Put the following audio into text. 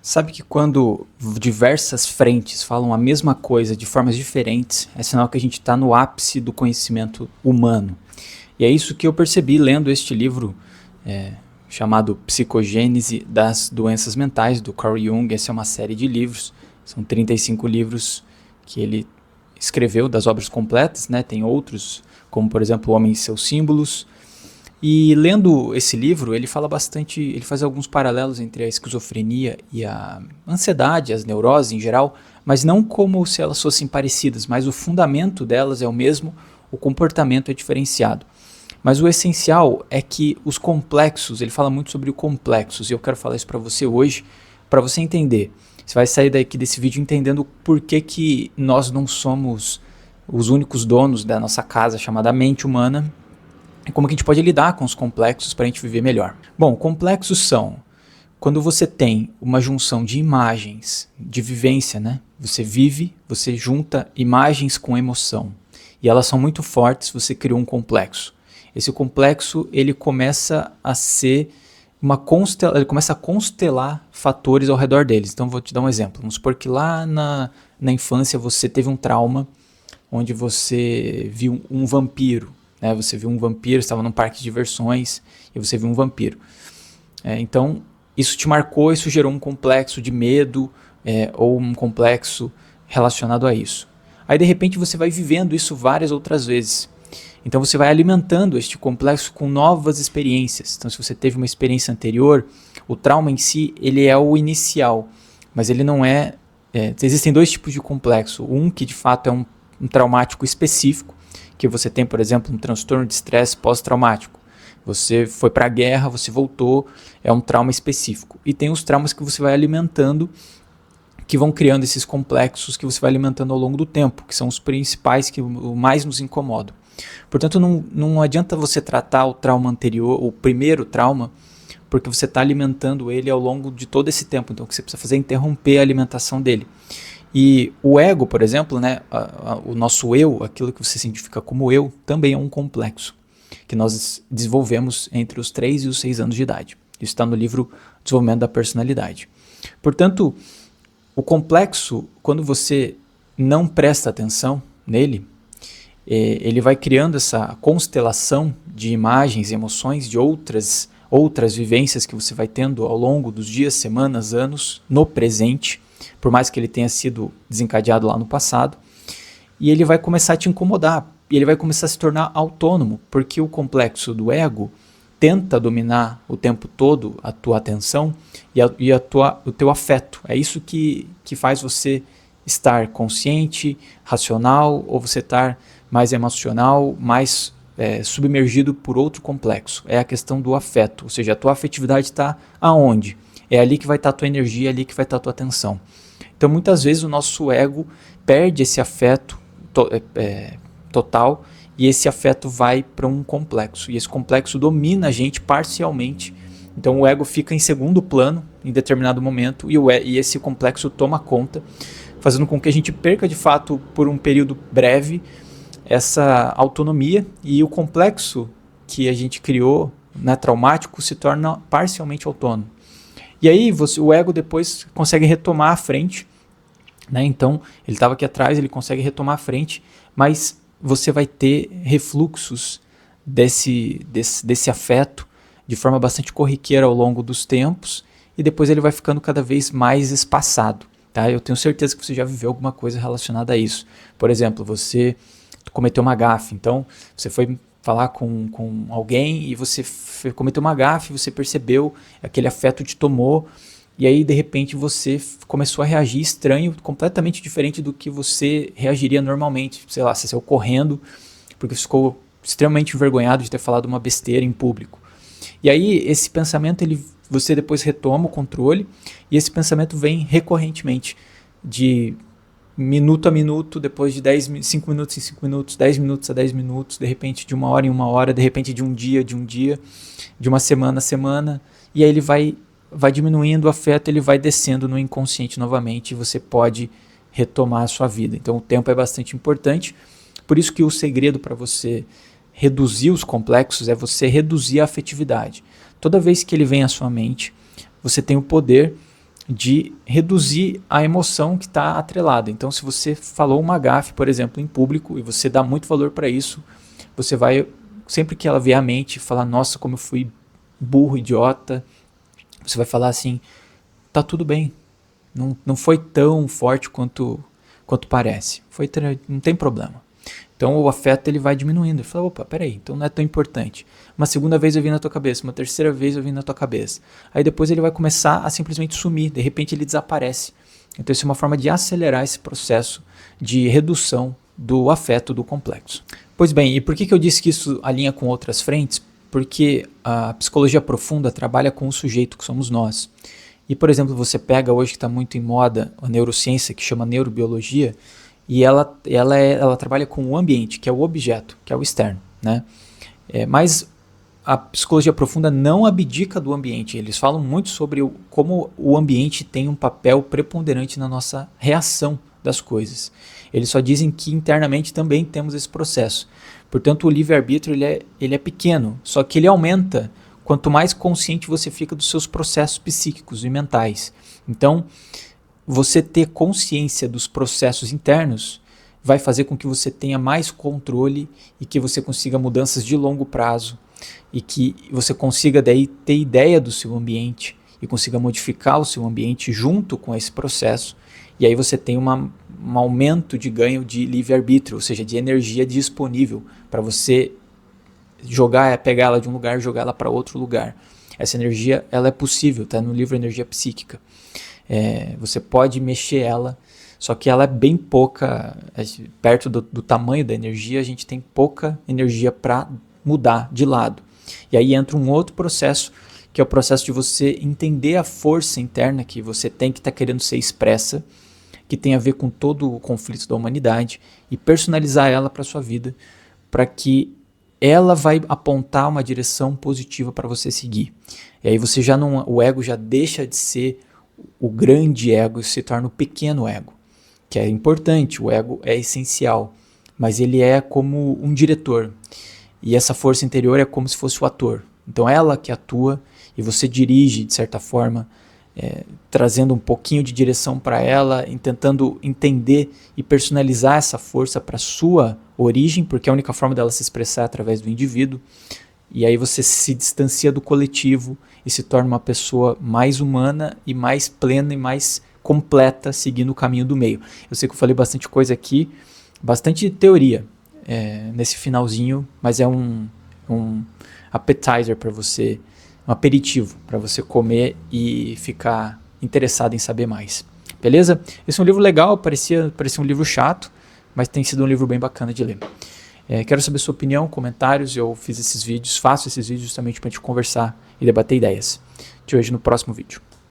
Sabe que quando diversas frentes falam a mesma coisa de formas diferentes, é sinal que a gente está no ápice do conhecimento humano. E é isso que eu percebi lendo este livro chamado Psicogênese das Doenças Mentais, do Carl Jung. Essa é uma série de livros, são 35 livros que ele escreveu, das obras completas, né? Tem outros, como por exemplo O Homem e Seus Símbolos. E lendo esse livro, ele fala bastante, ele faz alguns paralelos entre a esquizofrenia e a ansiedade, as neuroses em geral, mas não como se elas fossem parecidas, mas o fundamento delas é o mesmo, o comportamento é diferenciado. Mas o essencial é que os complexos, ele fala muito sobre o complexos, e eu quero falar isso para você hoje, para você entender. Você vai sair daqui desse vídeo entendendo por que nós não somos os únicos donos da nossa casa chamada mente humana, e como que a gente pode lidar com os complexos para a gente viver melhor. Bom, complexos são quando você tem uma junção de imagens, de vivência, né? Você vive, você junta imagens com emoção, e elas são muito fortes, você criou um complexo. Esse complexo, ele começa a ser ele começa a constelar fatores ao redor deles. Então vou te dar um exemplo. Vamos supor que lá na infância você teve um trauma onde você viu um vampiro. Você viu um vampiro, estava num parque de diversões e você viu um vampiro. Então, isso te marcou, isso gerou um complexo de medo ou um complexo relacionado a isso. Aí, de repente, você vai vivendo isso várias outras vezes. Então, você vai alimentando este complexo com novas experiências. Então, se você teve uma experiência anterior, o trauma em si, ele é o inicial, mas ele não é... existem dois tipos de complexo. Um que, de fato, é um traumático específico, que você tem, por exemplo, um transtorno de estresse pós-traumático. Você foi para a guerra, você voltou, é um trauma específico. E tem os traumas que você vai alimentando, que vão criando esses complexos que você vai alimentando ao longo do tempo, que são os principais que mais nos incomodam. Portanto, não adianta você tratar o trauma anterior, o primeiro trauma, porque você está alimentando ele ao longo de todo esse tempo. Então, o que você precisa fazer é interromper a alimentação dele. E o ego, por exemplo, né, o nosso eu, aquilo que você se identifica como eu, também é um complexo que nós desenvolvemos entre os 3 e os 6 anos de idade. Isso está no livro Desenvolvimento da Personalidade. Portanto, o complexo, quando você não presta atenção nele, ele vai criando essa constelação de imagens e emoções de outras vivências que você vai tendo ao longo dos dias, semanas, anos, no presente, por mais que ele tenha sido desencadeado lá no passado, e ele vai começar a te incomodar, e ele vai começar a se tornar autônomo, porque o complexo do ego tenta dominar o tempo todo a tua atenção e o teu afeto. É isso que faz você estar consciente, racional, ou você estar mais emocional, mais submergido por outro complexo. É a questão do afeto, ou seja, a tua afetividade está aonde? É ali que vai estar a tua energia, é ali que vai estar a tua atenção. Então, muitas vezes o nosso ego perde esse afeto total, e esse afeto vai para um complexo. E esse complexo domina a gente parcialmente. Então, o ego fica em segundo plano em determinado momento, e esse complexo toma conta, fazendo com que a gente perca, de fato, por um período breve, essa autonomia, e o complexo que a gente criou, né, traumático, se torna parcialmente autônomo. E aí o ego depois consegue retomar a frente, né? Então ele estava aqui atrás, ele consegue retomar a frente, mas você vai ter refluxos desse afeto de forma bastante corriqueira ao longo dos tempos, e depois ele vai ficando cada vez mais espaçado. Tá? Eu tenho certeza que você já viveu alguma coisa relacionada a isso. Por exemplo, você cometeu uma gafe, então você foi falar com alguém e você cometeu uma gafe, você percebeu, aquele afeto te tomou, e aí de repente você começou a reagir estranho, completamente diferente do que você reagiria normalmente. Sei lá, você saiu correndo porque ficou extremamente envergonhado de ter falado uma besteira em público. E aí esse pensamento, você depois retoma o controle, e esse pensamento vem recorrentemente, de minuto a minuto, depois de 5 minutos em 5 minutos, 10 minutos a 10 minutos, de repente de 1 hora em 1 hora, de repente de um dia, de uma semana a semana, e aí ele vai diminuindo o afeto, ele vai descendo no inconsciente novamente, e você pode retomar a sua vida. Então o tempo é bastante importante, por isso que o segredo para você reduzir os complexos é você reduzir a afetividade. Toda vez que ele vem à sua mente, você tem o poder de reduzir a emoção que está atrelada. Então, se você falou uma gafe, por exemplo, em público, e você dá muito valor para isso, você vai, sempre que ela vier à mente, falar, nossa, como eu fui burro, idiota, você vai falar assim, tá tudo bem, não foi tão forte quanto parece, não tem problema. Então o afeto ele vai diminuindo. Ele fala, opa, peraí, então não é tão importante. Uma segunda vez eu vim na tua cabeça, uma terceira vez eu vim na tua cabeça. Aí depois ele vai começar a simplesmente sumir, de repente ele desaparece. Então isso é uma forma de acelerar esse processo de redução do afeto do complexo. Pois bem, e por que eu disse que isso alinha com outras frentes? Porque a psicologia profunda trabalha com o sujeito que somos nós. E, por exemplo, você pega hoje que está muito em moda a neurociência, que chama neurobiologia, e ela trabalha com o ambiente, que é o objeto, que é o externo, né? Mas a psicologia profunda não abdica do ambiente. Eles falam muito sobre como o ambiente tem um papel preponderante na nossa reação das coisas. Eles só dizem que internamente também temos esse processo. Portanto, o livre-arbítrio ele é pequeno, só que ele aumenta quanto mais consciente você fica dos seus processos psíquicos e mentais. Então, você ter consciência dos processos internos vai fazer com que você tenha mais controle e que você consiga mudanças de longo prazo e que você consiga daí ter ideia do seu ambiente e consiga modificar o seu ambiente junto com esse processo. E aí você tem um aumento de ganho de livre-arbítrio, ou seja, de energia disponível para você pegar ela de um lugar e jogar ela para outro lugar. Essa energia ela é possível, está no livro Energia Psíquica. Você pode mexer ela, só que ela é bem pouca, perto do tamanho da energia, a gente tem pouca energia para mudar de lado. E aí entra um outro processo, que é o processo de você entender a força interna que você tem, que está querendo ser expressa, que tem a ver com todo o conflito da humanidade, e personalizar ela para a sua vida, para que ela vai apontar uma direção positiva para você seguir. E aí você o ego já deixa de ser o grande ego e se torna o pequeno ego, que é importante, o ego é essencial, mas ele é como um diretor, e essa força interior é como se fosse o ator. Então ela que atua e você dirige de certa forma, trazendo um pouquinho de direção para ela, tentando entender e personalizar essa força para sua origem, porque a única forma dela se expressar é através do indivíduo. E aí você se distancia do coletivo e se torna uma pessoa mais humana e mais plena e mais completa, seguindo o caminho do meio. Eu sei que eu falei bastante coisa aqui, bastante teoria nesse finalzinho, mas é um appetizer para você, um aperitivo para você comer e ficar interessado em saber mais. Beleza? Esse é um livro legal, parecia um livro chato, mas tem sido um livro bem bacana de ler. Quero saber sua opinião, comentários. Eu faço esses vídeos justamente para a gente conversar e debater ideias. Te vejo no próximo vídeo.